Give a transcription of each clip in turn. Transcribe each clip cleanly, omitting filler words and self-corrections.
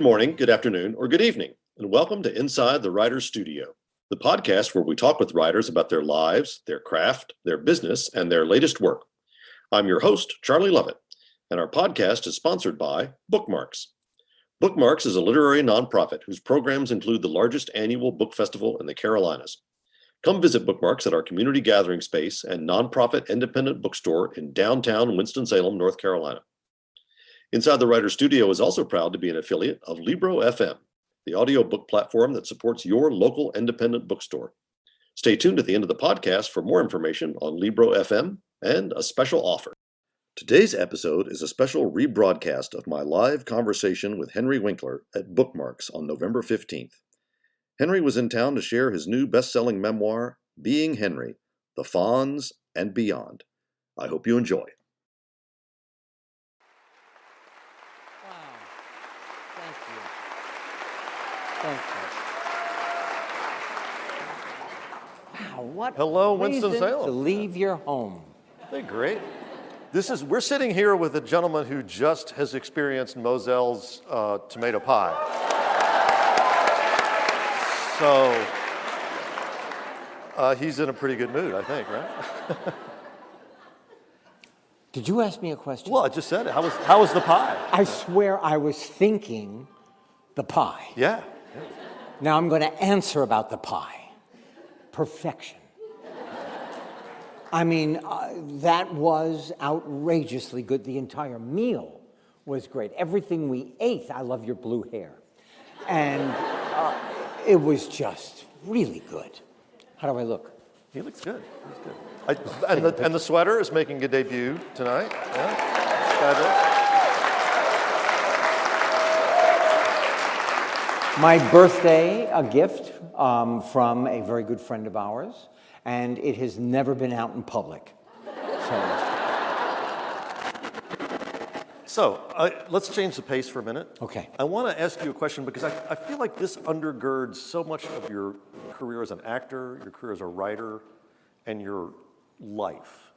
morning, good afternoon, or good evening, and welcome to Inside the Writer's Studio, the podcast where we talk with writers about their lives, their craft, their business, and their latest work. I'm your host, Charlie Lovett, and our podcast is sponsored by Bookmarks. Bookmarks is a literary nonprofit whose programs include the largest annual book festival in the Carolinas. Come visit Bookmarks at our community gathering space and nonprofit independent bookstore in downtown Winston-Salem, North Carolina. Inside the Writer's Studio is also proud to be an affiliate of Libro FM, the audiobook platform that supports your local independent bookstore. Stay tuned at the end of the podcast for more information on Libro FM and a special offer. Today's episode is a special rebroadcast of my live conversation with Henry Winkler at Bookmarks on November 15th. Henry was in town to share his new best-selling memoir, Being Henry, The Fonz and Beyond. I hope you enjoy. Thank you. Wow, what Hello, reason Winston-Salem. to leave your home. Hey, great. We're sitting here with a gentleman who just has experienced Moselle's tomato pie. So he's in a pretty good mood, I think, right? Did you ask me a question? Well, I just said it. How was the pie? I swear I was thinking the pie. Yeah. Now I'm going to answer about the pie. Perfection. I mean, that was outrageously good. The entire meal was great. Everything we ate, I love your blue hair. And it was just really good. How do I look? He looks good. He's good. And the sweater is making a debut tonight. Yeah. Fabulous. My birthday, a gift from a very good friend of ours, and it has never been out in public. So let's change the pace for a minute. Okay. I want to ask you a question because I feel like this undergirds so much of your career as an actor, your career as a writer, and your life.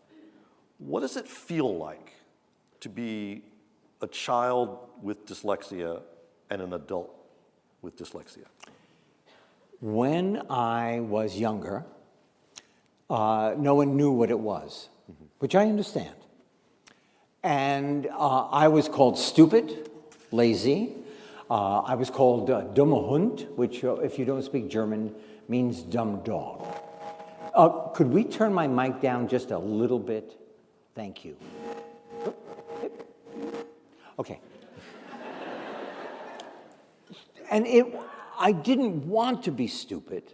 What does it feel like to be a child with dyslexia and an adult with dyslexia? When I was younger, no one knew what it was, which I understand. And I was called stupid, lazy. I was called dumme Hund, which, if you don't speak German, means dumb dog. Could we turn my mic down just a little bit? Thank you. Okay. And I didn't want to be stupid,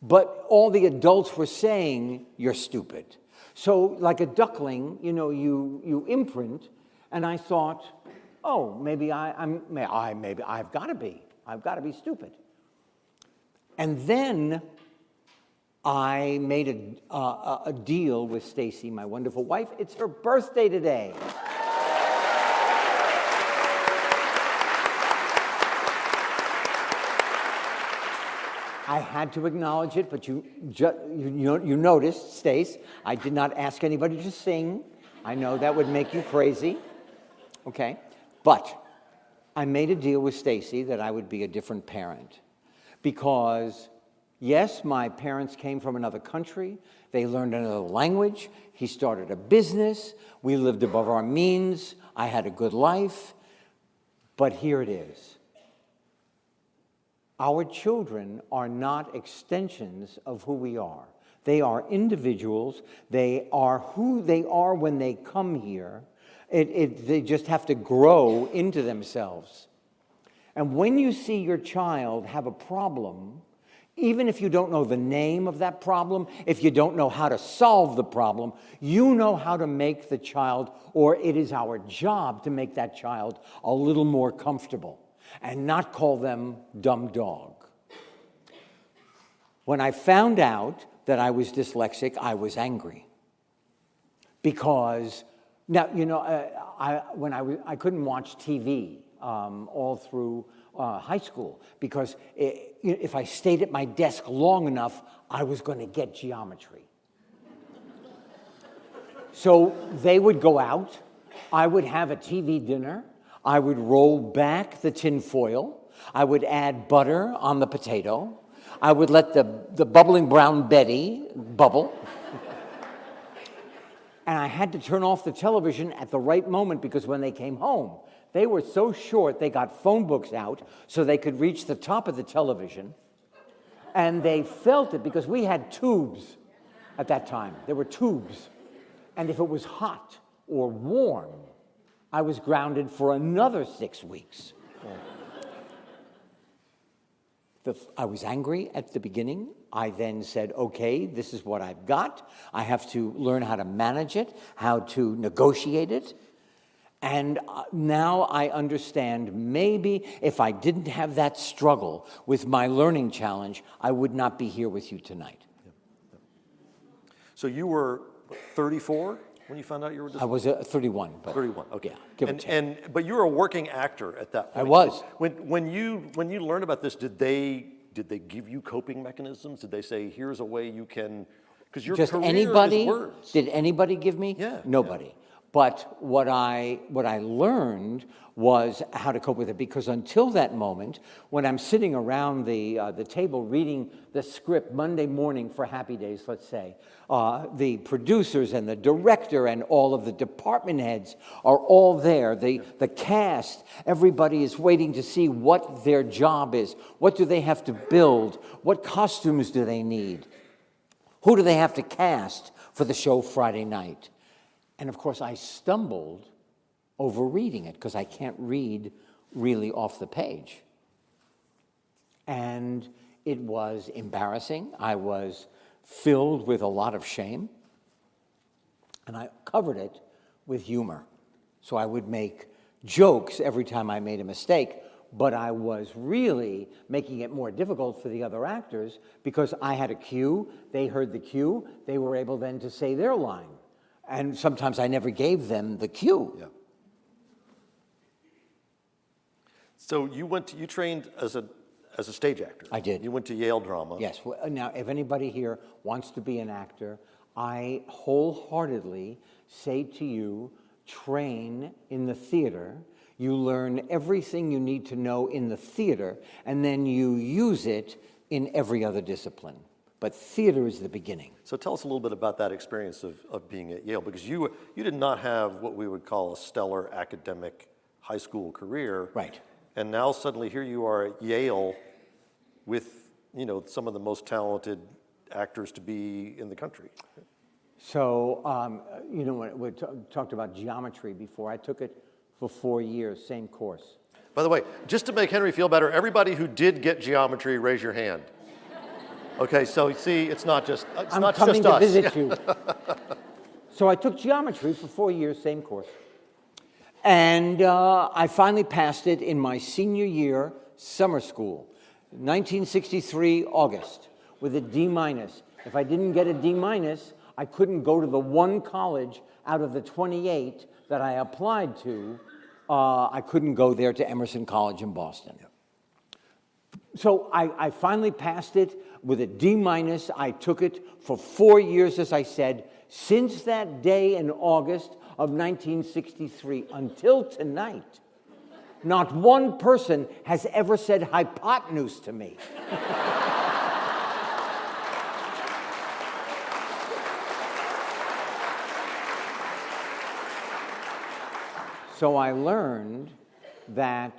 but all the adults were saying, you're stupid. So like a duckling, you imprint, and I thought, oh, maybe I've got to be stupid. And then I made a deal with Stacy, my wonderful wife. It's her birthday today. I had to acknowledge it, but you noticed, Stace, I did not ask anybody to sing. I know that would make you crazy. Okay, but I made a deal with Stacy that I would be a different parent. Because, yes, my parents came from another country. They learned another language. He started a business. We lived above our means. I had a good life. But here it is. Our children are not extensions of who we are. They are individuals. They are who they are when they come here. They just have to grow into themselves. And when you see your child have a problem, even if you don't know the name of that problem, if you don't know how to solve the problem, you know how to make the child, or it is our job to make that child a little more comfortable. And not call them dumb dog. When I found out that I was dyslexic, I was angry. Because, now, I couldn't watch TV all through high school, because if I stayed at my desk long enough, I was going to get geometry. So they would go out, I would have a TV dinner, I would roll back the tin foil, I would add butter on the potato. I would let the bubbling brown Betty bubble. And I had to turn off the television at the right moment because when they came home, they were so short they got phone books out so they could reach the top of the television. And they felt it because we had tubes at that time. There were tubes. And if it was hot or warm, I was grounded for another 6 weeks. I was angry at the beginning. I then said, okay, this is what I've got. I have to learn how to manage it, how to negotiate it. And now I understand maybe if I didn't have that struggle with my learning challenge, I would not be here with you tonight. So you were 34 when you found out you were dyslexia? I was 31. But 31, okay. Yeah, give or take. But you were a working actor at that point. I was. When you learned about this, did they give you coping mechanisms? Did they say, here's a way you can, because your Just career anybody? is words. Did anybody give me? Yeah. Nobody. Yeah. But what I learned was how to cope with it, because until that moment, when I'm sitting around the table reading the script Monday morning for Happy Days, let's say, the producers and the director and all of the department heads are all there. The cast, everybody is waiting to see what their job is. What do they have to build? What costumes do they need? Who do they have to cast for the show Friday night? And of course, I stumbled over reading it because I can't read really off the page. And it was embarrassing. I was filled with a lot of shame. And I covered it with humor. So I would make jokes every time I made a mistake, but I was really making it more difficult for the other actors because I had a cue, they heard the cue, they were able then to say their line. And sometimes I never gave them the cue. Yeah. So you trained as a stage actor. I did. You went to Yale Drama. Yes. Well, now, if anybody here wants to be an actor, I wholeheartedly say to you, train in the theater. You learn everything you need to know in the theater, and then you use it in every other discipline. But theater is the beginning. So tell us a little bit about that experience of being at Yale, because you did not have what we would call a stellar academic high school career. Right. And now suddenly here you are at Yale with, some of the most talented actors to be in the country. So, when we talked about geometry before, I took it for 4 years, same course. By the way, just to make Henry feel better, everybody who did get geometry, raise your hand. Okay, so see, it's not just us. I'm coming to visit you. So I took geometry for 4 years, same course. And I finally passed it in my senior year, summer school, 1963, August, with a D-. If I didn't get a D-, I couldn't go to the one college out of the 28 that I applied to. I couldn't go there to Emerson College in Boston. So I finally passed it with a D-. I took it for 4 years, as I said. Since that day in August of 1963 until tonight, not one person has ever said hypotenuse to me. So I learned that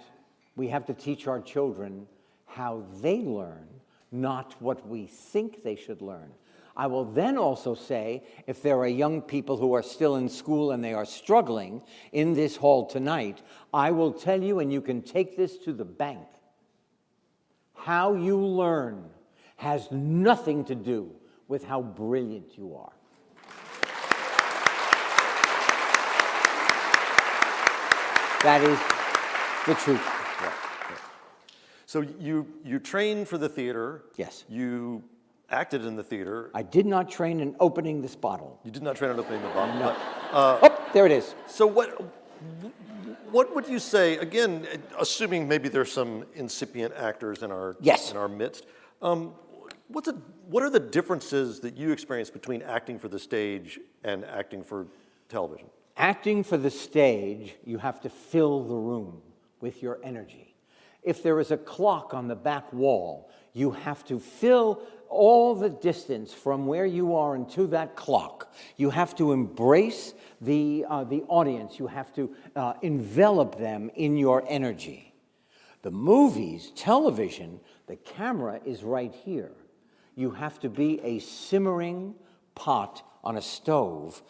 we have to teach our children how they learn, not what we think they should learn. I will then also say, if there are young people who are still in school and they are struggling in this hall tonight, I will tell you, and you can take this to the bank, how you learn has nothing to do with how brilliant you are. That is the truth. So you trained for the theater. Yes. You acted in the theater. I did not train in opening this bottle. You did not train on opening the bottle. No. But, There it is. so what would you say, again, assuming maybe there's some incipient actors in our Yes. in our midst, what are the differences that you experience between acting for the stage and acting for television? Acting for the stage, you have to fill the room with your energy. If there is a clock on the back wall, you have to fill all the distance from where you are and to that clock. You have to embrace the audience. You have to envelop them in your energy. The movies, television, the camera is right here. You have to be a simmering pot on a stove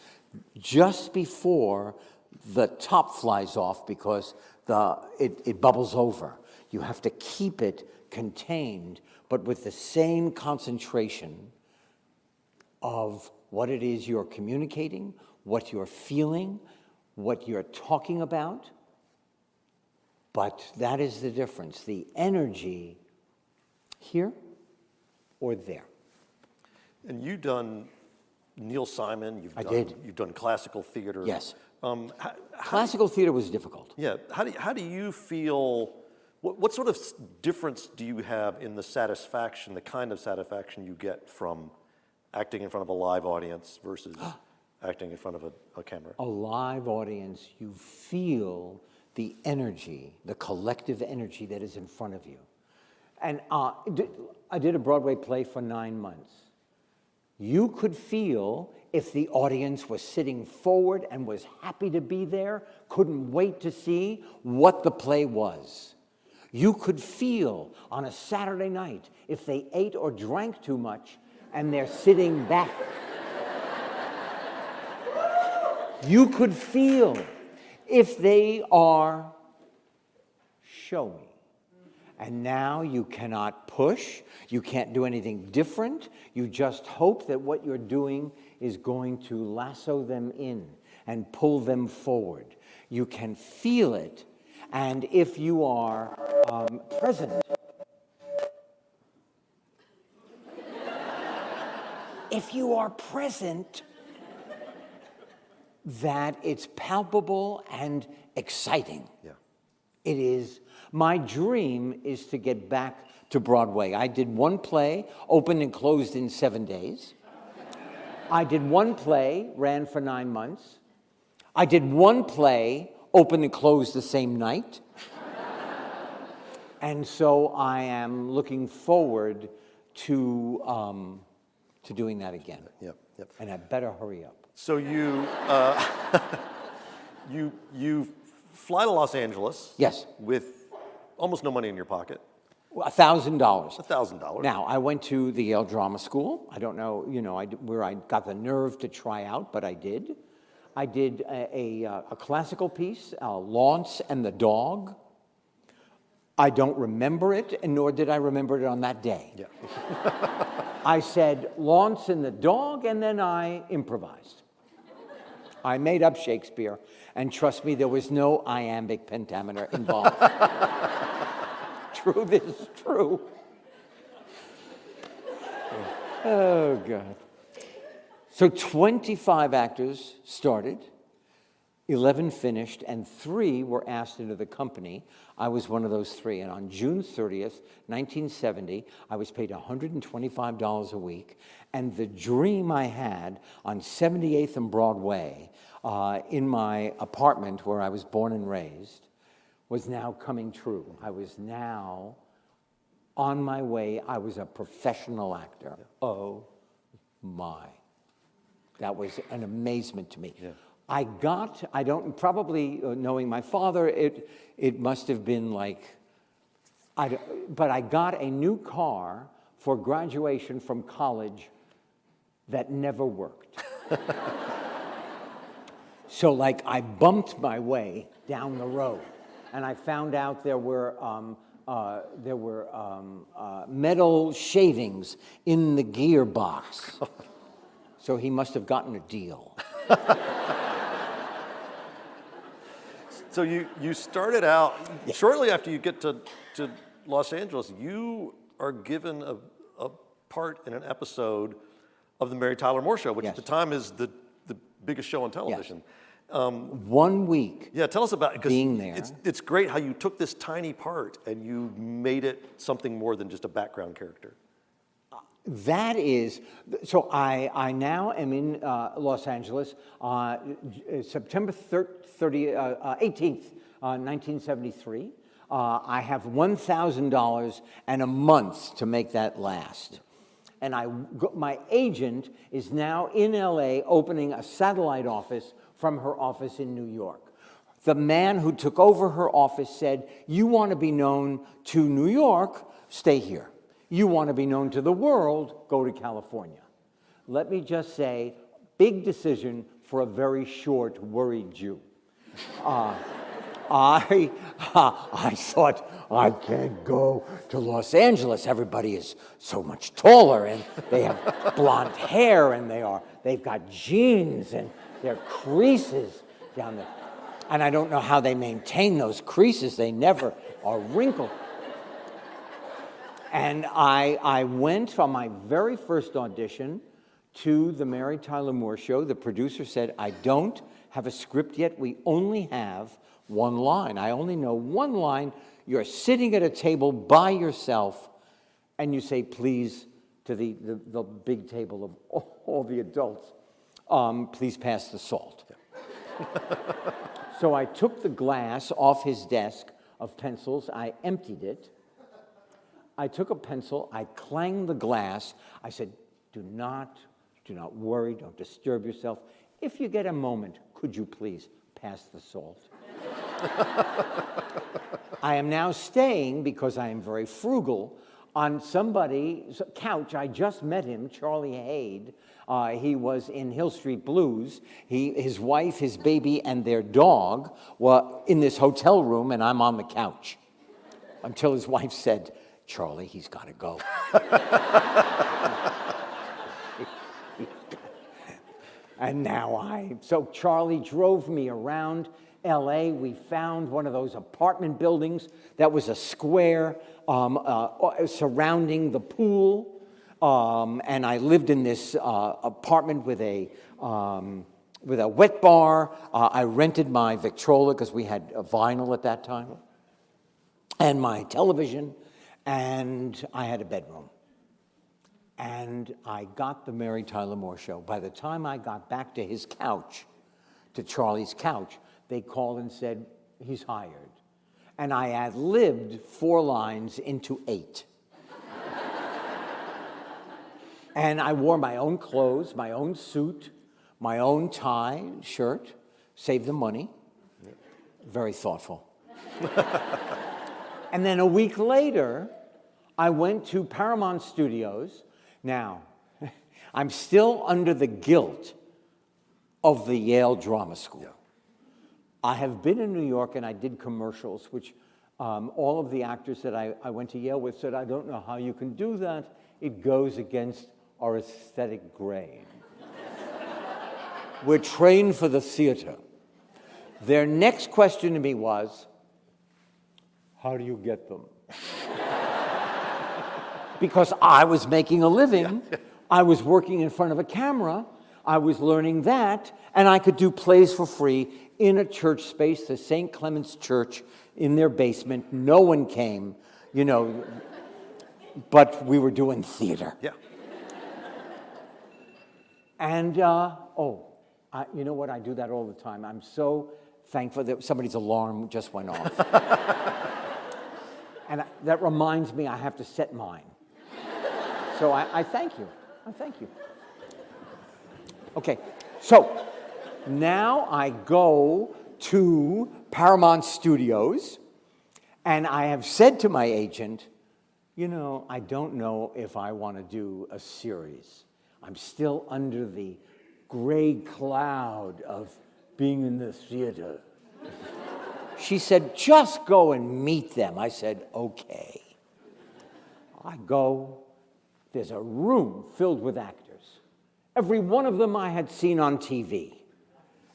just before the top flies off because it bubbles over. You have to keep it contained, but with the same concentration of what it is you're communicating, what you're feeling, what you're talking about. But that is the difference. The energy here or there. And you've done Neil Simon. You've done classical theater. Yes. Classical theater was difficult. Yeah. How do you feel? What sort of difference do you have in the satisfaction, the kind of satisfaction you get from acting in front of a live audience versus acting in front of a camera? A live audience, you feel the energy, the collective energy that is in front of you. And I did a Broadway play for 9 months. You could feel if the audience was sitting forward and was happy to be there, couldn't wait to see what the play was. You could feel on a Saturday night if they ate or drank too much and they're sitting back. You could feel if they are showy. And now you cannot push, you can't do anything different, you just hope that what you're doing is going to lasso them in and pull them forward. You can feel it, and if you are present, that it's palpable and exciting. Yeah. It is. My dream is to get back to Broadway. I did one play, opened and closed in 7 days. I did one play, ran for 9 months. I did one play, opened and closed the same night. And so I am looking forward to doing that again. Yep. And I better hurry up. So you fly to Los Angeles. Yes. With almost no money in your pocket. $1,000. $1,000. Now, I went to the Yale Drama School. I don't know, where I got the nerve to try out, but I did. I did a classical piece, Launce and the Dog. I don't remember it, and nor did I remember it on that day. Yeah. I said, Launce and the Dog, and then I improvised. I made up Shakespeare, and trust me, there was no iambic pentameter involved. True, this is true. Oh, God. So 25 actors started, 11 finished, and 3 were asked into the company. I was one of those 3. And on June 30th, 1970, I was paid $125 a week. And the dream I had on 78th and Broadway, in my apartment where I was born and raised, was now coming true. I was now on my way. I was a professional actor. Yeah. Oh, my. That was an amazement to me. Yeah. Knowing my father, it must have been like, but I got a new car for graduation from college that never worked. So like I bumped my way down the road, and I found out there were metal shavings in the gearbox. So he must have gotten a deal. So you started out, shortly after you get to Los Angeles, you are given a part in an episode of the Mary Tyler Moore Show, which at the time is the biggest show on television. Yes. 1 week. Yeah, tell us about it. Being there. It's great how you took this tiny part and you made it something more than just a background character. That is, so I now am in Los Angeles, September 18th, 1973. I have $1,000 and a month to make that last. And my agent is now in LA opening a satellite office from her office in New York. The man who took over her office said, you want to be known to New York, stay here. You want to be known to the world, go to California. Let me just say, big decision for a very short, worried Jew. I thought, I can't go to Los Angeles. Everybody is so much taller, and they have blonde hair, and they've got jeans, and there are creases down there. And I don't know how they maintain those creases. They never are wrinkled. And I went on my very first audition to the Mary Tyler Moore Show. The producer said, I don't have a script yet. We only have one line. I only know one line. You're sitting at a table by yourself, and you say, please, to the big table of all the adults, please pass the salt. So I took the glass off his desk of pencils. I emptied it. I took a pencil. I clanged the glass. I said, do not worry. Don't disturb yourself. If you get a moment, could you please pass the salt? I am now staying, because I am very frugal, on somebody's couch. I just met him, Charlie Hayde. He was in Hill Street Blues. His wife, his baby, and their dog were in this hotel room, and I'm on the couch. Until his wife said, Charlie, he's got to go. And so Charlie drove me around LA. We found one of those apartment buildings that was a square surrounding the pool. And I lived in this apartment with a wet bar. I rented my Victrola, because we had a vinyl at that time, and my television, and I had a bedroom. And I got the Mary Tyler Moore Show. By the time I got back to his couch, to Charlie's couch, they called and said, he's hired. And I ad-libbed 4 lines into 8. And I wore my own clothes, my own suit, my own tie, shirt, saved the money. Very thoughtful. And then a week later, I went to Paramount Studios. Now, I'm still under the guilt of the Yale Drama School. Yeah. I have been in New York, and I did commercials, which all of the actors that I went to Yale with said, I don't know how you can do that. It goes against our aesthetic grain. We're trained for the theater. Their next question to me was, how do you get them? Because I was making a living. Yeah. I was working in front of a camera. I was learning that, and I could do plays for free in a church space, the St. Clement's Church, in their basement. No one came, but we were doing theater. Yeah. And, you know what? I do that all the time. I'm so thankful that somebody's alarm just went off. And that reminds me I have to set mine. So I thank you. I thank you. Okay, so now I go to Paramount Studios, and I have said to my agent, I don't know if I want to do a series. I'm still under the gray cloud of being in the theater. She said, just go and meet them. I said, okay. I go. There's a room filled with actors. Every one of them I had seen on TV,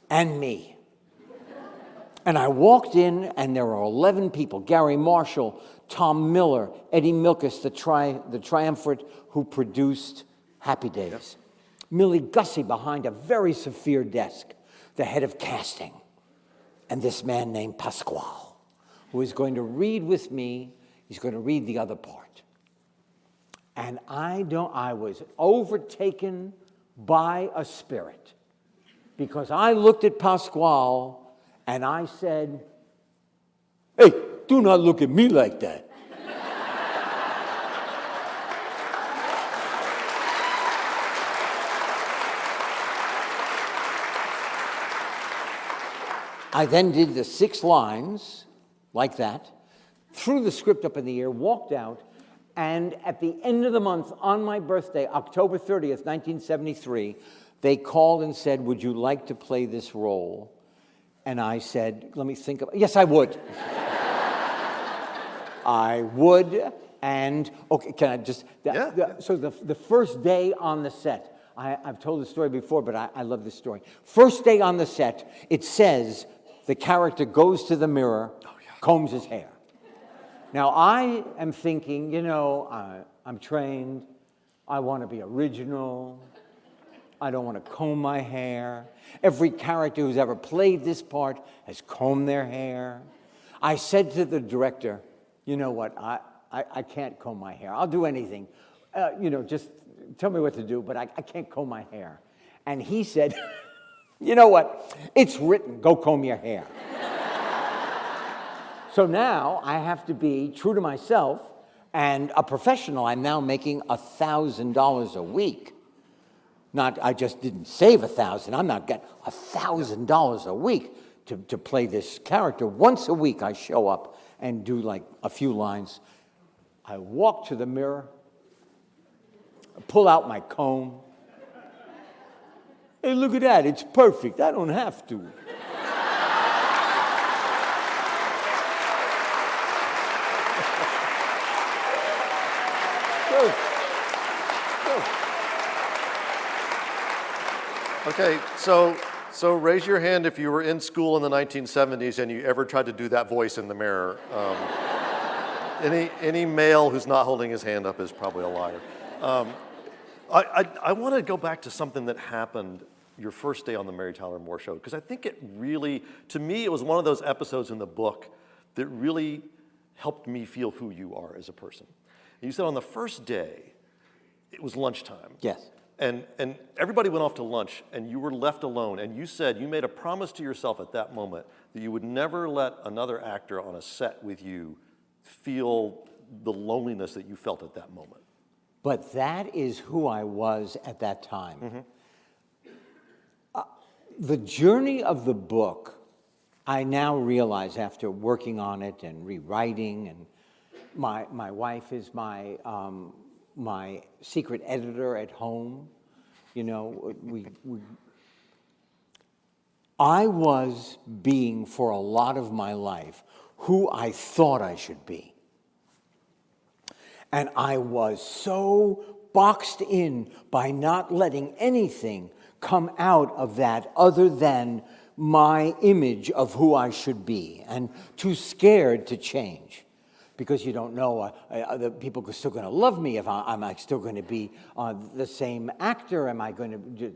and me. And I walked in, and there were 11 people. Gary Marshall, Tom Miller, Eddie Milkis, the triumvirate who produced Happy Days. Yep. Millie Gussie behind a very severe desk, the head of casting. And this man named Pasquale, who is going to read with me. He's going to read the other part. And I was overtaken by a spirit, because I looked at Pasquale and I said, hey, do not look at me like that. I then did the 6 lines like that, threw the script up in the air, walked out, and at the end of the month, on my birthday, October 30th, 1973, they called and said, would you like to play this role? And I said, let me think about it. Yes, I would. I would, and, okay, can I just... So the first day on the set, I've told the story before, but I love this story. First day on the set, it says the character goes to the mirror, combs his hair. Now, I am thinking, you know, I'm trained, I want to be original, I don't want to comb my hair. Every character who's ever played this part has combed their hair. I said to the director, you know what, I can't comb my hair. I'll do anything. You know, just tell me what to do, but I can't comb my hair. And he said, you know what, it's written, go comb your hair. So now I have to be true to myself and a professional. I'm now making $1,000 a week. Not, I just didn't save $1,000. I'm not getting $1,000 a week to play this character. Once a week I show up and do like a few lines. I walk to the mirror, pull out my comb. Hey, look at that, it's perfect. I don't have to. Okay, so raise your hand if you were in school in the 1970s and you ever tried to do that voice in the mirror. Any male who's not holding his hand up is probably a liar. I want to go back to something that happened your first day on the Mary Tyler Moore Show, because I think it really, to me, it was one of those episodes in the book that really helped me feel who you are as a person. You said on the first day, it was lunchtime. Yes. And everybody went off to lunch, and you were left alone, and you said, you made a promise to yourself at that moment that you would never let another actor on a set with you feel the loneliness that you felt at that moment. But that is who I was at that time. Mm-hmm. The journey of the book, I now realize after working on it and rewriting, and my wife is my secret editor at home. You know, I was being, for a lot of my life, who I thought I should be. And I was so boxed in by not letting anything come out of that other than my image of who I should be, and too scared to change. Because you don't know, the people are still going to love me. Am I still going to be the same actor? Am I going to?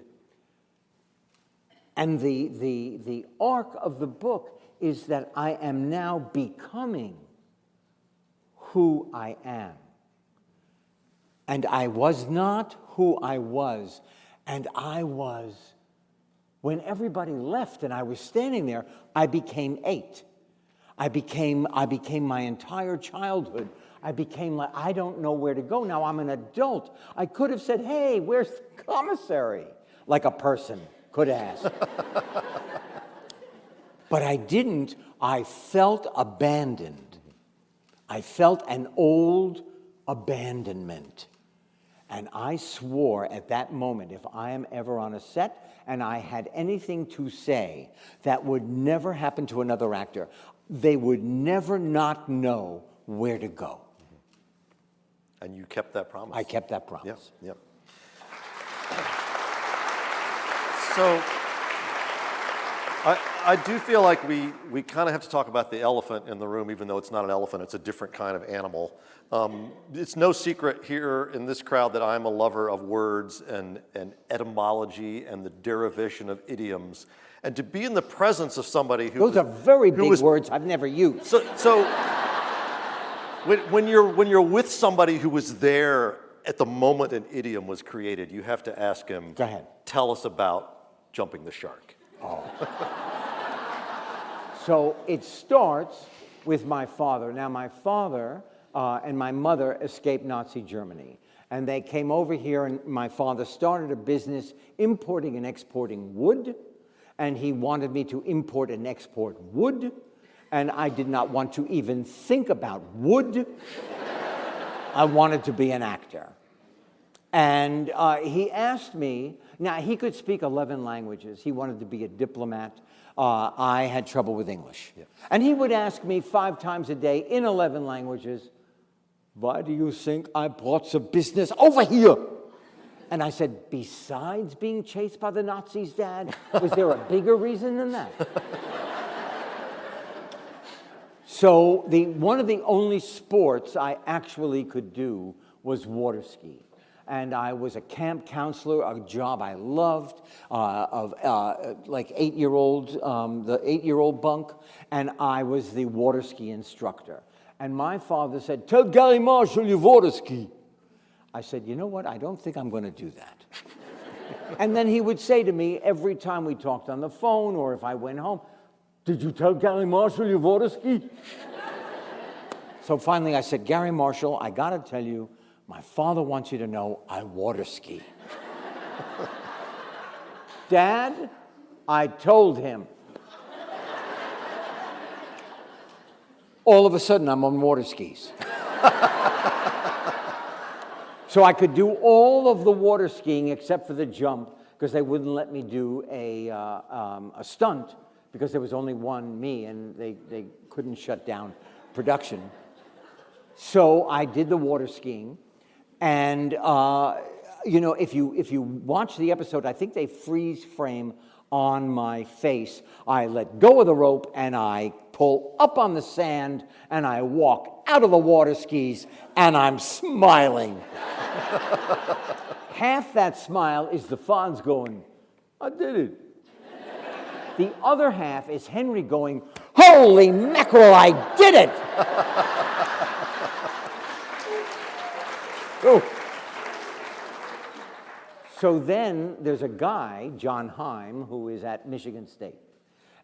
And the arc of the book is that I am now becoming who I am. And I was not who I was. And I was, when everybody left and I was standing there, I became 8. I became my entire childhood. I became like, I don't know where to go. Now I'm an adult. I could have said, hey, where's the commissary? Like a person could ask. But I didn't. I felt abandoned. I felt an old abandonment. And I swore at that moment, if I am ever on a set and I had anything to say that would never happen to another actor, they would never not know where to go. And you kept that promise. I kept that promise. Yep. So I do feel like we kind of have to talk about the elephant in the room, even though it's not an elephant, it's a different kind of animal. It's no secret here in this crowd that I'm a lover of words and etymology and the derivation of idioms. And to be in the presence of somebody who Those are very big words I've never used. So when you're with somebody who was there at the moment an idiom was created, you have to ask him, Go ahead. Tell us about jumping the shark. So it starts with my father. Now, my father and my mother escaped Nazi Germany. And they came over here, and my father started a business importing and exporting wood. And he wanted me to import and export wood. And I did not want to even think about wood. I wanted to be an actor. And he asked me, now he could speak 11 languages. He wanted to be a diplomat. I had trouble with English. Yeah. And he would ask me 5 times a day in 11 languages, why do you think I brought the business over here? And I said, besides being chased by the Nazis, Dad, was there a bigger reason than that? So one of the only sports I actually could do was water ski. And I was a camp counselor, a job I loved, like 8-year-old, the 8-year-old bunk, and I was the water ski instructor. And my father said, tell Gary Marshall you water ski. I said, you know what, I don't think I'm going to do that. And then he would say to me every time we talked on the phone or if I went home, did you tell Gary Marshall you water ski? So finally I said, Gary Marshall, I got to tell you, my father wants you to know I water ski. Dad, I told him. All of a sudden, I'm on water skis. So I could do all of the water skiing except for the jump because they wouldn't let me do a stunt because there was only one me and they couldn't shut down production. So I did the water skiing. And, you know, if you watch the episode, I think they freeze frame on my face. I let go of the rope and I pull up on the sand and I walk out of the water skis and I'm smiling. Half that smile is the Fonz going, I did it. The other half is Henry going, holy mackerel, I did it. Oh. So then there's a guy, John Heim, who is at Michigan State.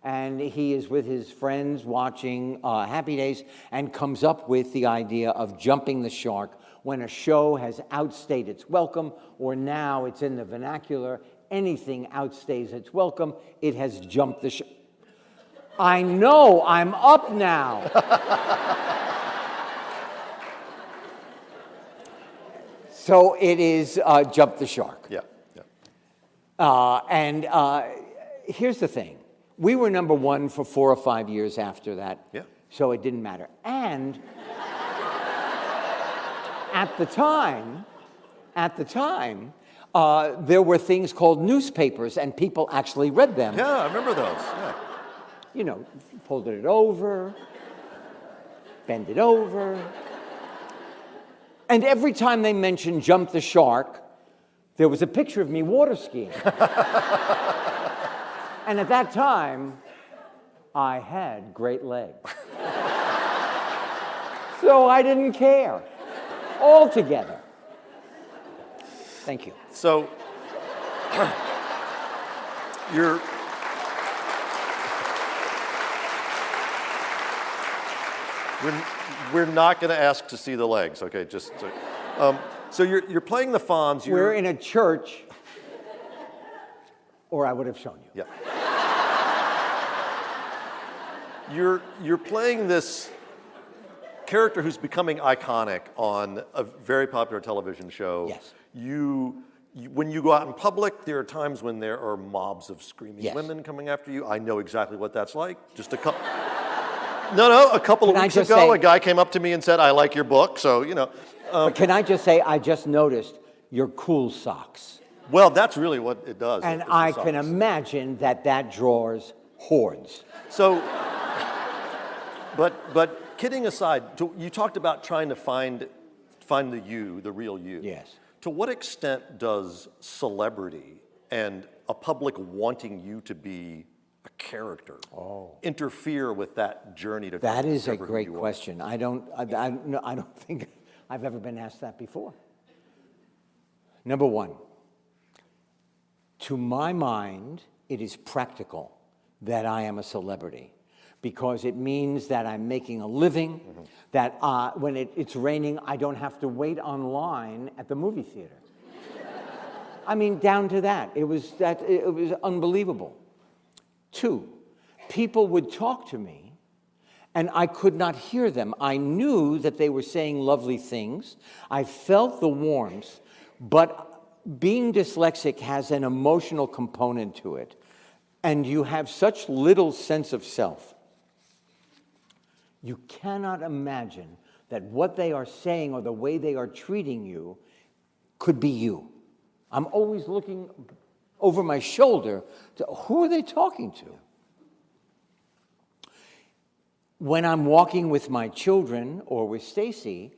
And he is with his friends watching Happy Days and comes up with the idea of jumping the shark when a show has outstayed its welcome, or now it's in the vernacular, anything outstays its welcome, it has jumped the shark. I know, I'm up now. So it is Jump the Shark. Yeah, yeah. Here's the thing. We were number 1 for 4 or 5 years after that. Yeah. So it didn't matter. And at the time, there were things called newspapers, and people actually read them. Yeah, I remember those. Yeah. You know, folded it over, bend it over. And every time they mentioned Jump the Shark, there was a picture of me water skiing. And at that time, I had great legs. So I didn't care altogether. Thank you. So, we're not going to ask to see the legs, okay? Just so you're playing the Fonz. We're in a church, or I would have shown you. Yeah. You're playing this character who's becoming iconic on a very popular television show. Yes. When you go out in public, there are times when there are mobs of screaming women coming after you. I know exactly what that's like. Just a couple. No, a couple of weeks ago, a guy came up to me and said, I like your book, so, you know. Can I just say, I just noticed your cool socks. Well, that's really what it does. And I can imagine that draws hordes. So, but kidding aside, you talked about trying to find the you, the real you. Yes. To what extent does celebrity and a public wanting you to be a character interfere with that journey to that is a discover great who you are? question. I don't think I've ever been asked that before. Number one, to my mind, it is practical that I am a celebrity because it means that I'm making a living, that when it's raining, I don't have to wait online at the movie theater. I mean, down to that. It was unbelievable. 2, people would talk to me, and I could not hear them. I knew that they were saying lovely things. I felt the warmth, but being dyslexic has an emotional component to it, and you have such little sense of self. You cannot imagine that what they are saying or the way they are treating you could be you. I'm always looking over my shoulder to who are they talking to? When I'm walking with my children or with Stacy,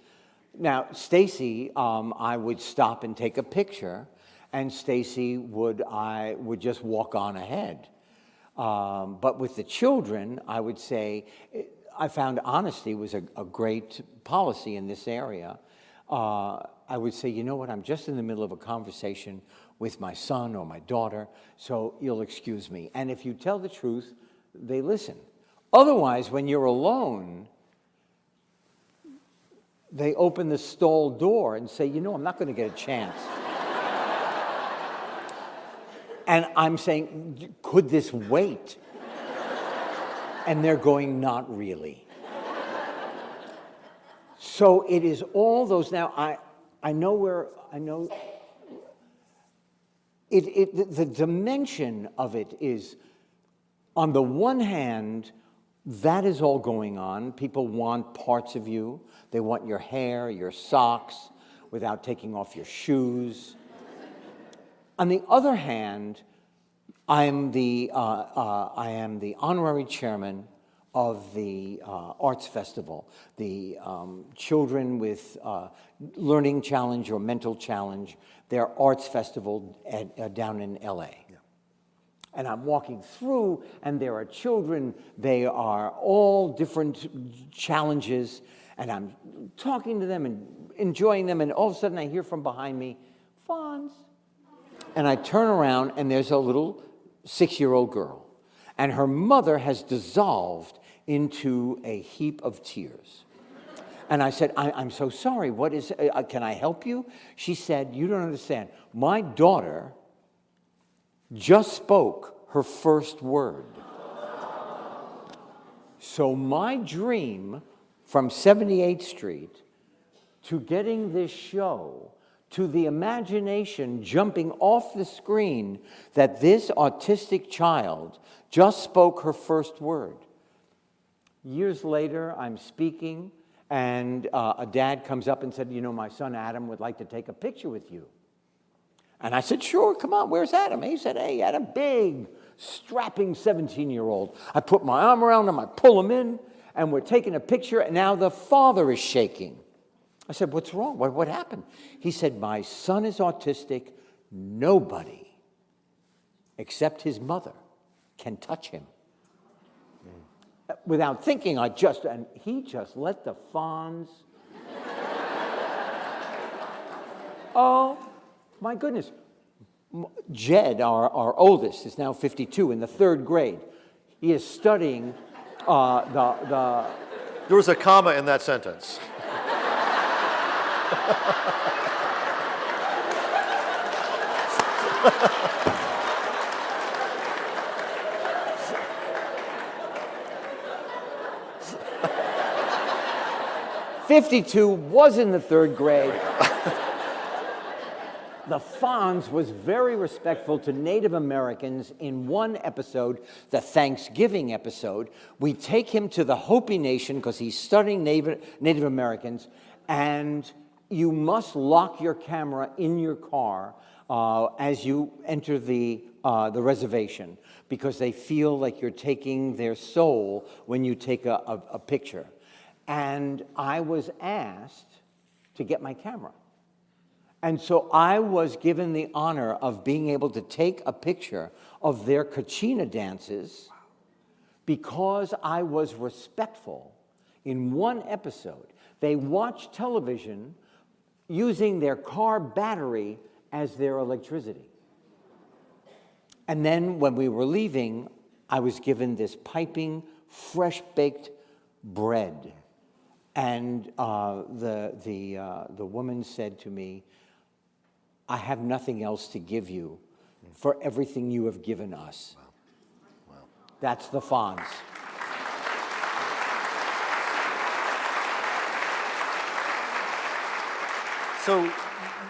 now Stacy, I would stop and take a picture, and Stacy would just walk on ahead. But with the children, I would say, I found honesty was a great policy in this area. I would say, you know what, I'm just in the middle of a conversation with my son or my daughter, so you'll excuse me. And if you tell the truth, they listen. Otherwise, when you're alone, they open the stall door and say, you know, I'm not going to get a chance. And I'm saying, could this wait? And they're going, not really. So it is all those. Now, I know the dimension of it is, on the one hand, that is all going on. People want parts of you. They want your hair, your socks, without taking off your shoes. On the other hand, I am the honorary chairman of the Arts Festival, the children with learning challenge or mental challenge, their arts festival down in LA. Yeah. And I'm walking through, and there are children, they are all different challenges, and I'm talking to them and enjoying them, and all of a sudden I hear from behind me, Fonz. And I turn around, and there's a little 6-year-old girl, and her mother has dissolved into a heap of tears. And I said, I'm so sorry, what is, can I help you? She said, you don't understand. My daughter just spoke her first word. So my dream from 78th Street to getting this show, to the imagination jumping off the screen that this autistic child just spoke her first word. Years later, I'm speaking, and a dad comes up and said, you know, my son Adam would like to take a picture with you. And I said, sure, come on, where's Adam? And he said, hey, Adam, big, strapping 17-year-old. I put my arm around him, I pull him in, and we're taking a picture, and now the father is shaking. I said, what's wrong? What happened? He said, my son is autistic. Nobody except his mother can touch him. Without thinking, and he just let the Fonz. Oh, my goodness. Jed, our oldest, is now 52 in the 3rd grade. He is studying the... There was a comma in that sentence. '52 was in the 3rd grade. The Fonz was very respectful to Native Americans in one episode, the Thanksgiving episode. We take him to the Hopi Nation because he's studying Native Americans, and you must lock your camera in your car as you enter the reservation, because they feel like you're taking their soul when you take a picture. And I was asked to get my camera. And so I was given the honor of being able to take a picture of their kachina dances because I was respectful. In one episode, they watched television using their car battery as their electricity. And then when we were leaving, I was given this piping fresh baked bread. And the woman said to me, I have nothing else to give you for everything you have given us. Wow. That's the Fonz. So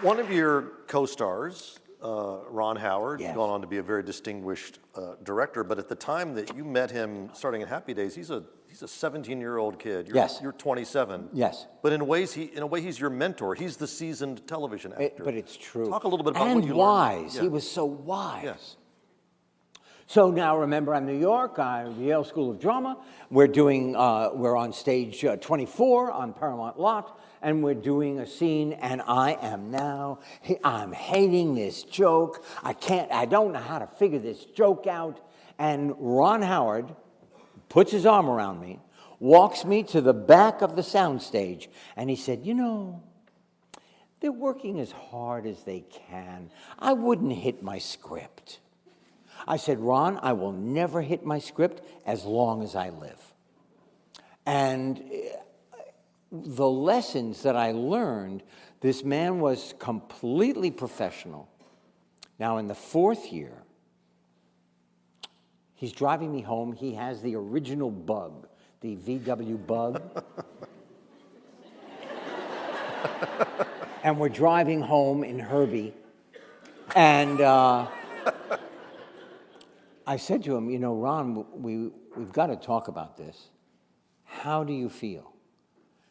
one of your co-stars, Ron Howard, Yes. gone on to be a very distinguished director, but at the time that you met him starting at Happy Days, he's a 17-year-old kid. Yes. You're 27. Yes. But in a way, he's your mentor. He's the seasoned television actor. But it's true. Talk a little bit about and what you wise. learned. He was so wise. Yes. So now, remember, I'm New York. I'm at the Yale School of Drama. We're on stage 24 on Paramount Lot, and we're doing a scene. And I'm hating this joke. I don't know how to figure this joke out. And Ron Howard puts his arm around me, walks me to the back of the soundstage, and he said, they're working as hard as they can. I wouldn't hit my script. I said, Ron, I will never hit my script as long as I live. And the lessons that I learned, this man was completely professional. Now, in the fourth year, he's driving me home. He has the original Bug, the VW Bug. And we're driving home in Herbie. And I said to him, Ron, we've got to talk about this. How do you feel?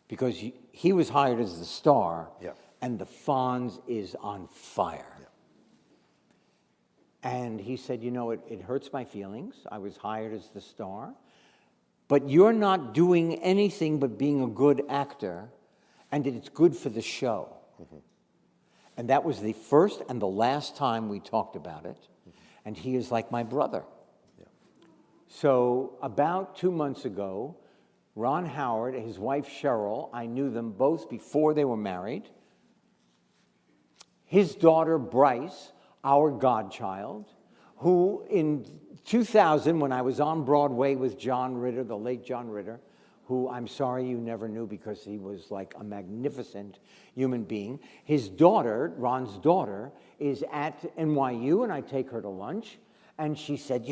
Because he was hired as the star, Yeah. and the Fonz is on fire. Yeah. And he said, it hurts my feelings. I was hired as the star. But you're not doing anything but being a good actor, and it's good for the show. Mm-hmm. And that was the first and the last time we talked about it. And he is like my brother. Yeah. So about 2 months ago, Ron Howard and his wife Cheryl, I knew them both before they were married. His daughter Bryce, our godchild, who in 2000, when I was on Broadway with John Ritter, the late John Ritter, who I'm sorry you never knew because he was like a magnificent human being. His daughter, Ron's daughter, is at NYU, and I take her to lunch, and she said,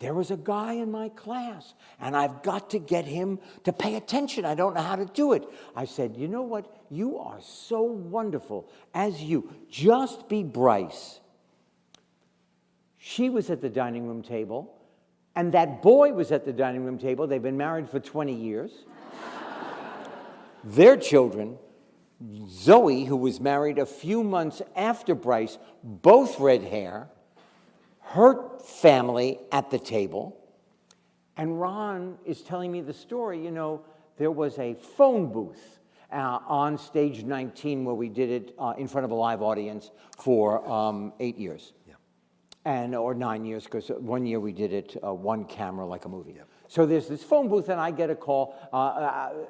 there was a guy in my class, and I've got to get him to pay attention. I don't know how to do it. I said, you know what? You are so wonderful as you. Just be Bryce. She was at the dining room table. And that boy was at the dining room table. They've been married for 20 years. Their children, Zoe, who was married a few months after Bryce, both red hair, her family at the table. And Ron is telling me the story. There was a phone booth on stage 19 where we did it in front of a live audience for 8 years. Or 9 years, because 1 year we did it one camera like a movie. Yep. So there's this phone booth, and I get a call.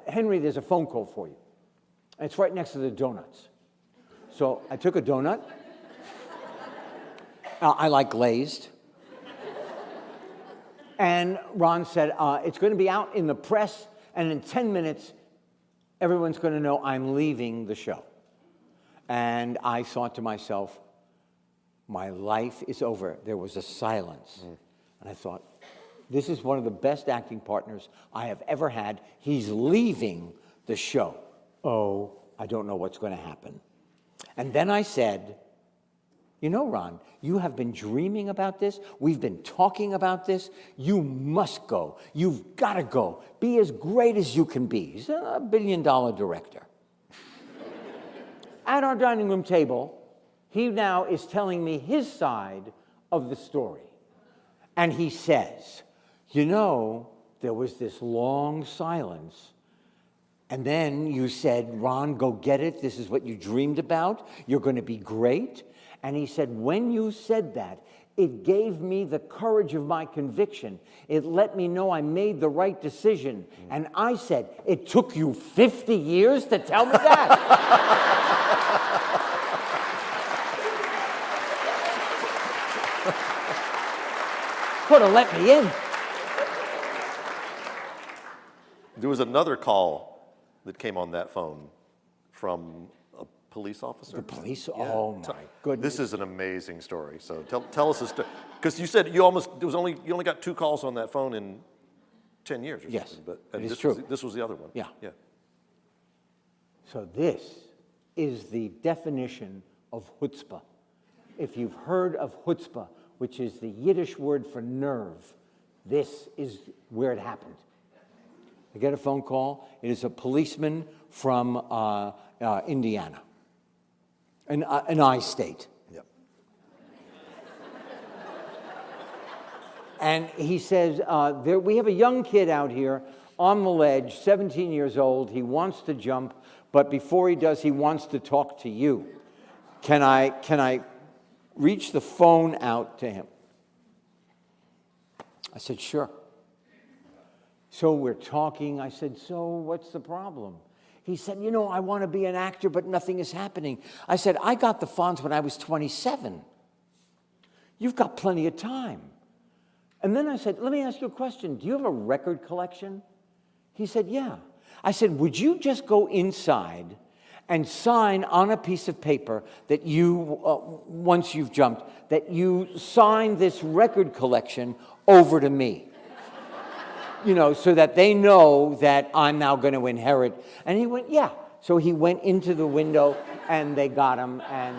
Henry, there's a phone call for you. And it's right next to the donuts. So I took a donut. I like glazed. And Ron said, it's going to be out in the press, and in 10 minutes, everyone's going to know I'm leaving the show. And I thought to myself, my life is over. There was a silence. And I thought, this is one of the best acting partners I have ever had. He's leaving the show. Oh, I don't know what's going to happen. And then I said, Ron, you have been dreaming about this. We've been talking about this. You must go. You've got to go. Be as great as you can be. He's a $1 billion director. At our dining room table, he now is telling me his side of the story. And he says, there was this long silence. And then you said, Ron, go get it. This is what you dreamed about. You're going to be great. And he said, when you said that, it gave me the courage of my conviction. It let me know I made the right decision. And I said, it took you 50 years to tell me that? Could have let me in. There was another call that came on that phone from a police officer. The police? Oh my goodness. This is an amazing story. So tell us a story. Because you said you only got 2 calls on that phone in 10 years or Yes, something. it is this true. This was the other one. Yeah. Yeah. So this is the definition of chutzpah. If you've heard of chutzpah, which is the Yiddish word for nerve, this is where it happened. I get a phone call. It is a policeman from Indiana, an I state. Yep. And he says, we have a young kid out here on the ledge, 17 years old. He wants to jump, but before he does, he wants to talk to you. Can I reach the phone out to him? I said, sure. So we're talking. I said, so what's the problem? He said, I want to be an actor, but nothing is happening. I said, I got the Fonz when I was 27. You've got plenty of time. And then I said, let me ask you a question. Do you have a record collection? He said, yeah. I said, would you just go inside and sign on a piece of paper that you, once you've jumped, that you sign this record collection over to me? So that they know that I'm now going to inherit. And he went, yeah. So he went into the window, and they got him, and...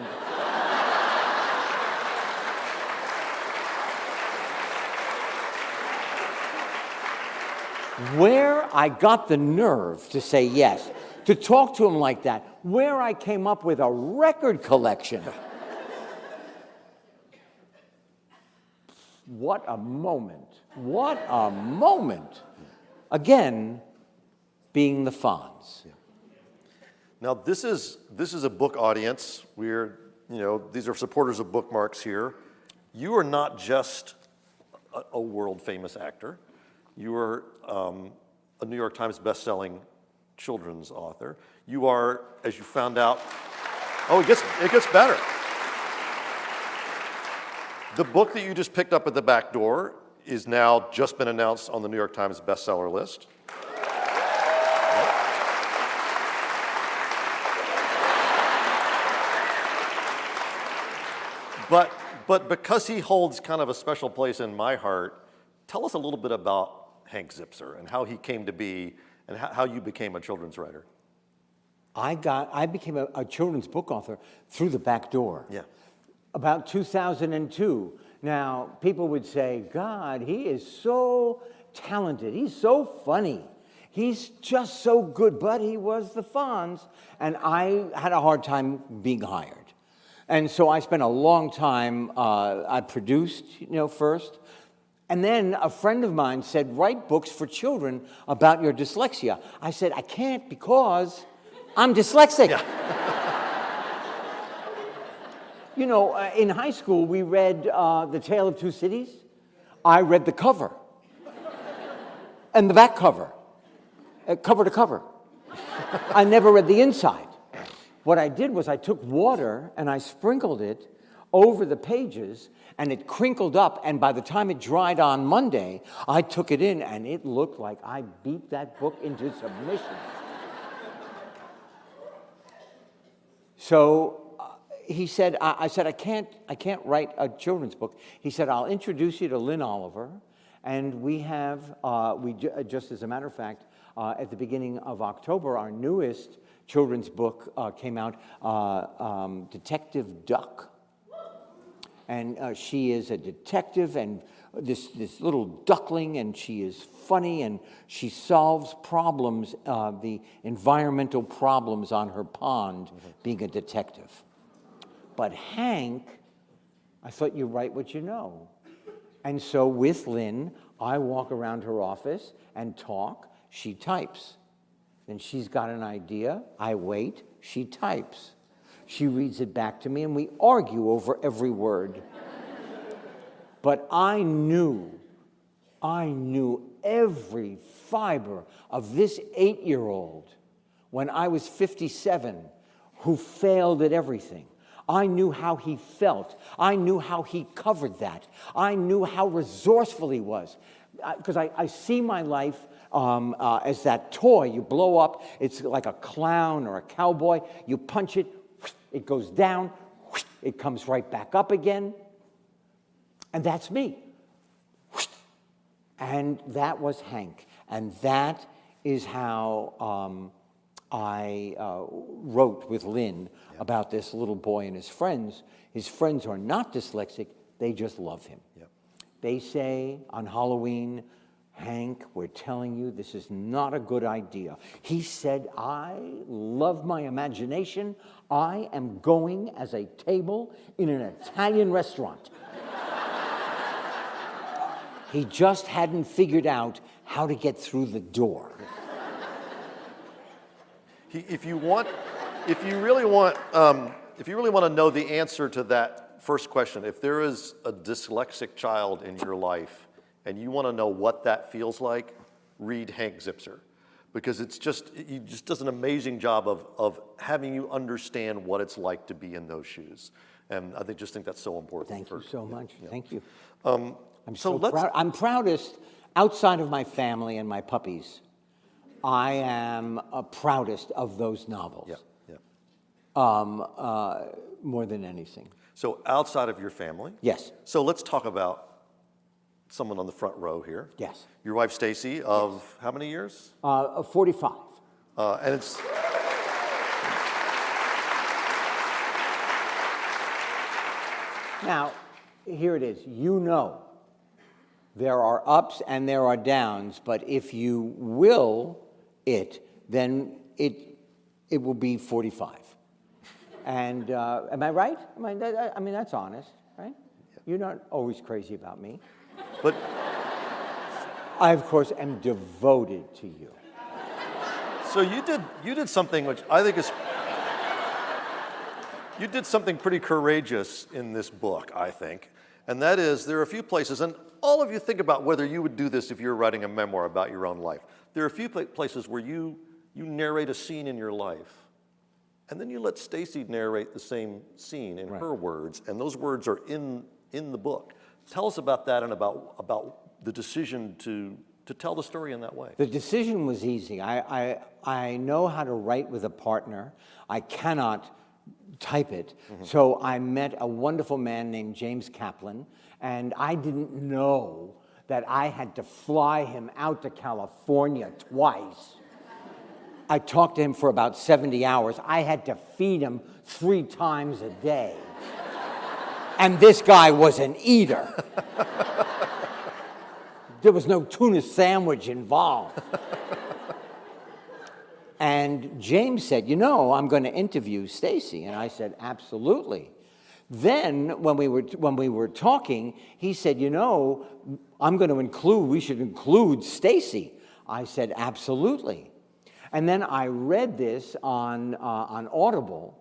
Where I got the nerve to say yes, to talk to him like that, where I came up with a record collection. What a moment. What a moment. Again, being the Fonz. Yeah. Now, this is a book audience. These are supporters of Bookmarks here. You are not just a world-famous actor. You are a New York Times best-selling children's author. You are, as you found out, it gets better. The book that you just picked up at the back door is now just been announced on the New York Times bestseller list. But because he holds kind of a special place in my heart, tell us a little bit about Hank Zipzer and how he came to be and how you became a children's writer. I became a children's book author through the back door. Yeah. About 2002. Now, people would say, God, he is so talented. He's so funny. He's just so good. But he was the Fonz. And I had a hard time being hired. And so I spent a long time, I produced, first. And then a friend of mine said, write books for children about your dyslexia. I said, I can't because I'm dyslexic. Yeah. In high school, we read The Tale of Two Cities. I read the cover and the back cover, cover to cover. I never read the inside. What I did was I took water and I sprinkled it over the pages, and it crinkled up, and by the time it dried on Monday, I took it in, and it looked like I beat that book into submission. So he said, I said, I can't write a children's book. He said, I'll introduce you to Lynn Oliver, and we have, just as a matter of fact, at the beginning of October, our newest children's book came out, Detective Duck. And she is a detective, and this little duckling, and she is funny, and she solves problems, the environmental problems on her pond, being a detective. But Hank, I thought you write what you know. And so with Lynn, I walk around her office and talk, she types. Then she's got an idea, I wait, she types. She reads it back to me, and we argue over every word. But I knew every fiber of this 8-year-old when I was 57 who failed at everything. I knew how he felt. I knew how he covered that. I knew how resourceful he was. Because I see my life as that toy. You blow up, it's like a clown or a cowboy. You punch it, it goes down, it comes right back up again. And that's me. And that was Hank. And that is how I wrote with Lynn about this little boy and his friends. His friends are not dyslexic, they just love him. Yep. They say on Halloween, Hank, we're telling you this is not a good idea. He said, I love my imagination. I am going as a table in an Italian restaurant. He just hadn't figured out how to get through the door. If you really want to know the answer to that first question, if there is a dyslexic child in your life and you want to know what that feels like, read Hank Zipser, because he just does an amazing job of having you understand what it's like to be in those shoes, and I just think that's so important. Thank you so much. Yeah. Thank you. I'm so so proud. I'm proudest outside of my family and my puppies. I am proudest of those novels. Yeah, yeah. More than anything. So outside of your family? Yes. So let's talk about someone on the front row here. Yes. Your wife, Stacy, of how many years? 45. And it's... Now, here it is. You know, there are ups and there are downs, but if you will it, then it will be 45. And am I right? I mean, that's honest, right? You're not always crazy about me. But I, of course, am devoted to you. so you did something which I think is... You did something pretty courageous in this book, I think. And that is, there are a few places, and all of you think about whether you would do this if you were writing a memoir about your own life. There are a few places where you narrate a scene in your life, and then you let Stacy narrate the same scene in her words, and those words are in the book. Tell us about that and about the decision to tell the story in that way. The decision was easy. I know how to write with a partner. I cannot type it. Mm-hmm. So I met a wonderful man named James Kaplan, and I didn't know that I had to fly him out to California twice. I talked to him for about 70 hours. I had to feed him 3 times a day. And this guy was an eater. There was no tuna sandwich involved. And James said, you know, I'm going to interview Stacy. And I said, absolutely. Then when we were talking, he said, you know, we should include Stacy. I said, absolutely. And then I read this on Audible,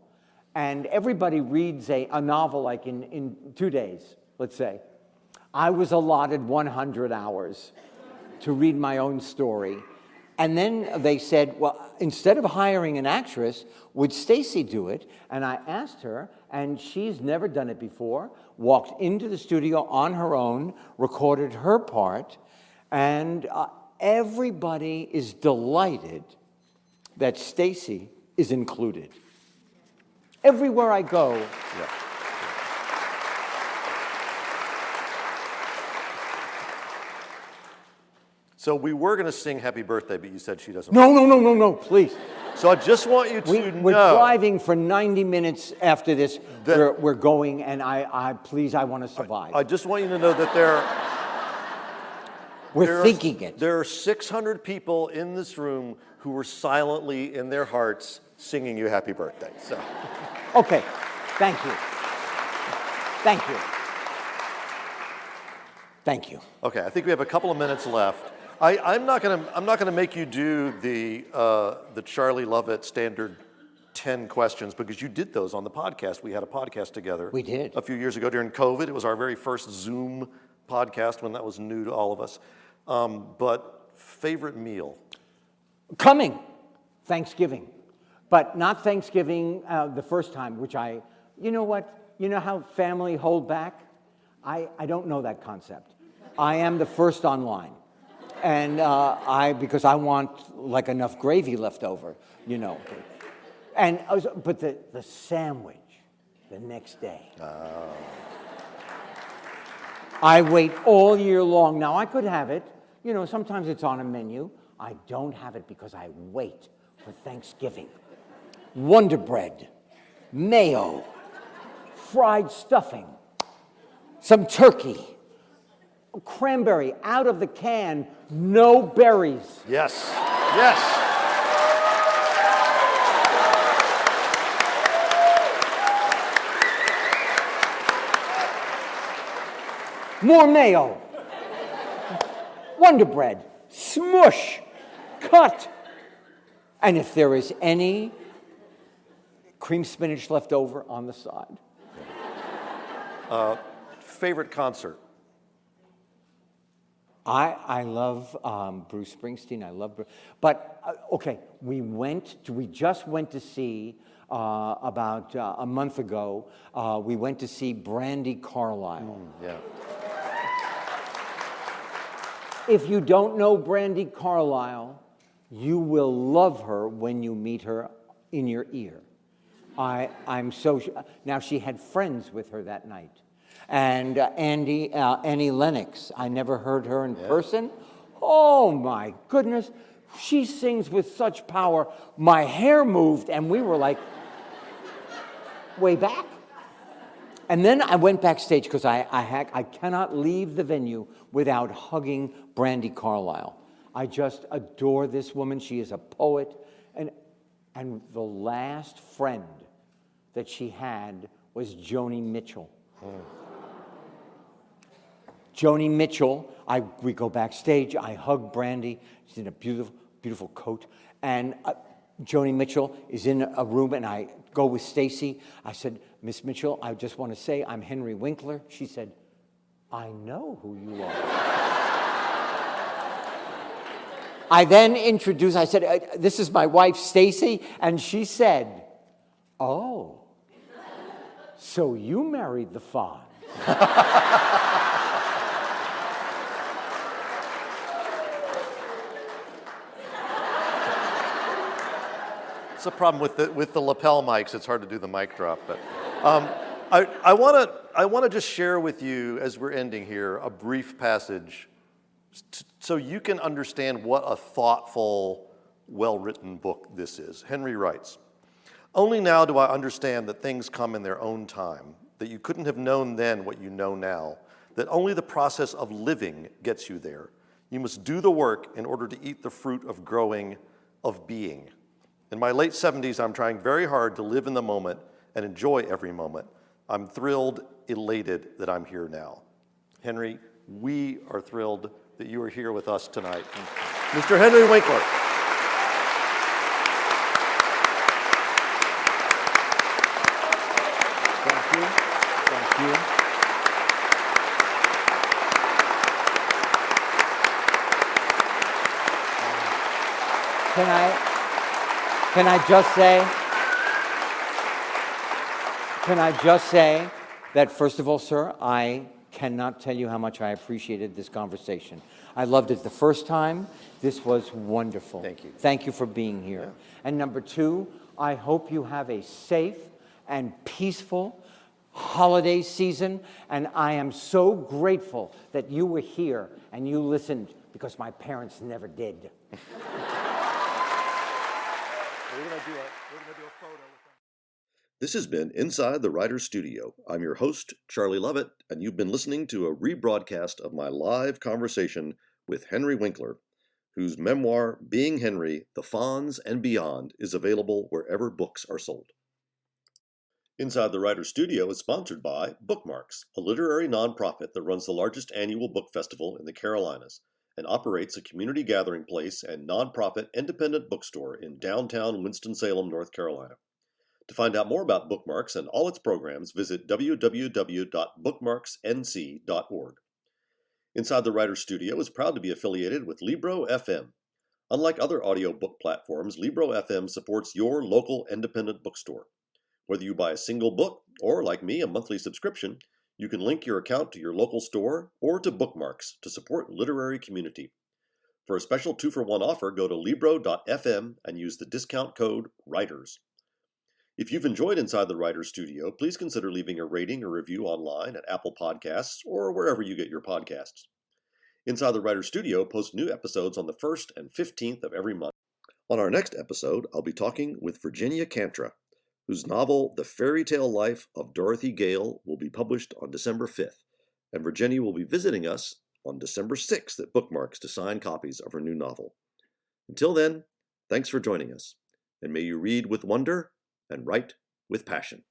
and everybody reads a novel like in 2 days, let's say. I was allotted 100 hours to read my own story. And then they said, well, instead of hiring an actress, would Stacy do it? And I asked her, and she's never done it before, walked into the studio on her own, recorded her part, and everybody is delighted that Stacy is included. Everywhere I go. Yeah. So we were going to sing Happy Birthday, but you said she doesn't. No, please. So I just want you to know. We're driving for 90 minutes after this. We're going, and I want to survive. I just want you to know that we're thinking it. There are 600 people in this room who were silently in their hearts singing you Happy Birthday. So. Okay, thank you. Thank you. Thank you. Okay, I think we have a couple of minutes left. I'm not gonna make you do the Charlie Lovett standard 10 questions, because you did those on the podcast. We had a podcast together. We did. A few years ago during COVID. It was our very first Zoom podcast when that was new to all of us. But favorite meal? Coming, Thanksgiving. But not Thanksgiving the first time, which you know what? You know how family hold back? I don't know that concept. I am the first online. And because I want like enough gravy left over, you know. And but the sandwich the next day. I wait all year long. Now I could have it, you know, sometimes it's on a menu. I don't have it because I wait for Thanksgiving. Wonder Bread, mayo, fried stuffing, some turkey, cranberry out of the can, no berries. Yes, yes. More mayo, Wonder Bread, smush, cut. And if there is any cream spinach left over on the side. Favorite concert? I love Bruce Springsteen. I love Bruce. But, okay, we just went to see, about a month ago, we went to see Brandi Carlile. Yeah. If you don't know Brandi Carlile, you will love her when you meet her in your ear. Now she had friends with her that night. And Annie Lennox, I never heard her in person. Oh my goodness, she sings with such power. My hair moved and we were like, way back. And then I went backstage because I cannot leave the venue without hugging Brandi Carlile. I just adore this woman. She is a poet. And the last friend that she had was Joni Mitchell. Joni Mitchell, we go backstage, I hug Brandi. She's in a beautiful, beautiful coat. And Joni Mitchell is in a room, and I go with Stacy. I said, Miss Mitchell, I just want to say I'm Henry Winkler. She said, I know who you are. I then introduced, I said, this is my wife, Stacy. And she said, oh, so you married the Fonz. It's a problem with the lapel mics. It's hard to do the mic drop. But I want to just share with you, as we're ending here, a brief passage so you can understand what a thoughtful, well-written book this is. Henry writes, "Only now do I understand that things come in their own time, that you couldn't have known then what you know now, that only the process of living gets you there. You must do the work in order to eat the fruit of growing, of being. In my late 70s, I'm trying very hard to live in the moment and enjoy every moment. I'm thrilled, elated that I'm here now." Henry, we are thrilled that you are here with us tonight. Mr. Henry Winkler. Thank you. Thank you. Can I just say that, first of all, sir, I cannot tell you how much I appreciated this conversation. I loved it the first time. This was wonderful. Thank you. Thank you for being here. Yeah. And number two, I hope you have a safe and peaceful holiday season. And I am so grateful that you were here and you listened, because my parents never did. We're gonna do a photo with them. This has been Inside the Writer's Studio. I'm your host, Charlie Lovett, and you've been listening to a rebroadcast of my live conversation with Henry Winkler, whose memoir, Being Henry, The Fonz and Beyond, is available wherever books are sold. Inside the Writer's Studio is sponsored by Bookmarks, a literary nonprofit that runs the largest annual book festival in the Carolinas and operates a community gathering place and nonprofit independent bookstore in downtown Winston-Salem, North Carolina. To find out more about Bookmarks and all its programs, visit www.bookmarksnc.org. Inside the Writer's Studio is proud to be affiliated with Libro FM. Unlike other audiobook platforms, Libro FM supports your local independent bookstore. Whether you buy a single book or, like me, a monthly subscription, you can link your account to your local store or to Bookmarks to support literary community. For a special 2-for-1 offer, go to Libro.fm and use the discount code WRITERS. If you've enjoyed Inside the Writer's Studio, please consider leaving a rating or review online at Apple Podcasts or wherever you get your podcasts. Inside the Writer's Studio posts new episodes on the 1st and 15th of every month. On our next episode, I'll be talking with Virginia Cantra, whose novel The Fairy Tale Life of Dorothy Gale will be published on December 5th, and Virginia will be visiting us on December 6th at Bookmarks to sign copies of her new novel. Until then, thanks for joining us, and may you read with wonder and write with passion.